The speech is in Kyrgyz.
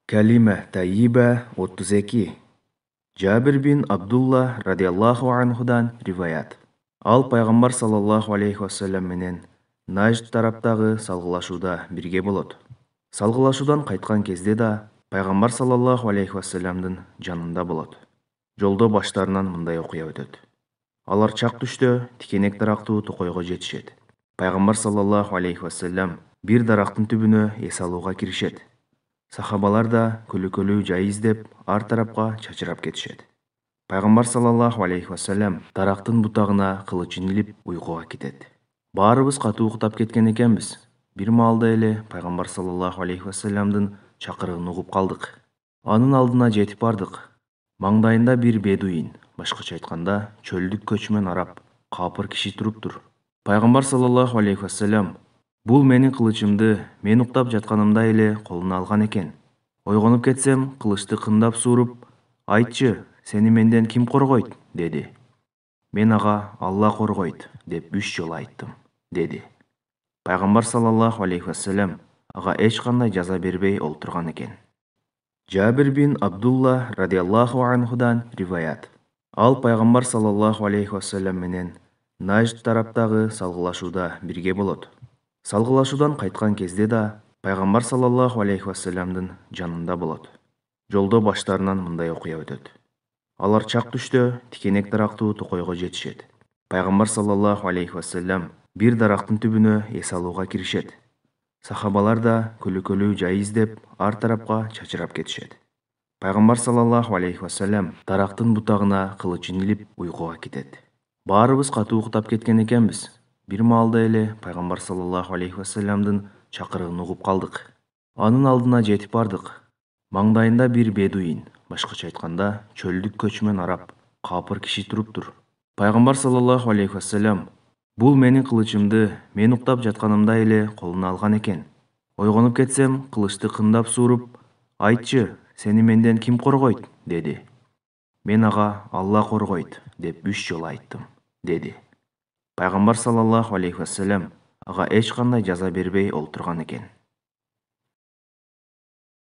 Kalime Tayyiba 32. Jabir bin Abdullah radiyallahu anhudan rivayat. Ал пайғамбар саллаллаху алейхи вассалам менен Нажд тараптагы салгылашууда бирге болот. Салгылашуудан кайткан кезде да пайғамбар саллаллаху алейхи вассаламдын жанында болот. Жолдо баштарынан мындай окуя өтөт. Алар чак түштө тикенек дарактуу токойго жетишет. Пайғамбар саллаллаху алейхи вассалам бир дарактын түбүнө эс алууга киришет. Сахабалар да күлү жай издеп ар тарапка чачырап кетишет. Пайғамбар саллаллаху алейхи вассалам дарактын бутагына кылычын илип уйкуга кетет. Баарыбыз катуу уктап кеткен экенбиз. Бир маалда эле пайгамбар саллаллаху алейхи вассаламдын чакырыгын угуп калдык. Анын алдына жетип бардык. Маңдайында бир бедуин, башкача айтканда чөлдүк көчмөн араб, капыр киши туруптур. Пайгамбар саллаллаху алейхи вассалам: "Бул менин кылычымды мен уктап жатканымда эле колуна алган экен. Ойгонуп кетсем, кылычты кындап сууруп, айтчы, сени менден ким коргойт?" деди. Мен ага Алла коргойт деп 3 жолу айттым, деди. Пайгамбар саллаллаху алейхи вассалам ага эч кандай жаза бербей олтурган экен. Жабир бин Абдулла радiyallahu анхудан риваят. Ал пайгамбар саллаллаху алейхи вассалам менен Нажд тараптагы салгылашууда бирге болот. Салгылашуудан кайткан кезде да пайгамбар саллаллаху алейхи вассаламдын жанында болот. Жолдо баштарынан мындай окуя өтөт. Алар чак түштө тикенек дарактуу токойго жетишет. Пайгамбар саллаллаху алейхи вассалам бир дарактын түбүнө эс алууга киришет. Сахабалар да күлү жай издеп ар тарапка чачырап кетишет. Пайгамбар саллаллаху алейхи вассалам дарактын бутагына кылычын илип уйкуга кетет. Баарыбыз катуу уктап кеткен экенбиз. Бир маалда эле пайгамбар саллаллаху алейхи вассаламдын чакырыгын угуп калдык. Анын алдына жетип бардык. Маңдайында бир бедуин, башкача айтканда чөлдүк көчмөн араб, капыр киши туруптур. Пайгамбар саллаллаху алейхи вассалам: "Бул менин кылычымды мен уктап жатканымда эле колуна алган экен. Ойгонуп кетсем, кылычты кындап сууруп, айтчы, сени менден ким коргойт?" деди. Мен ага Алла коргойт деп 3 жолу айттым, деди. Пайгамбар саллаллаху алейхи вассалам ага эч кандай жаза бербей олтурган экен.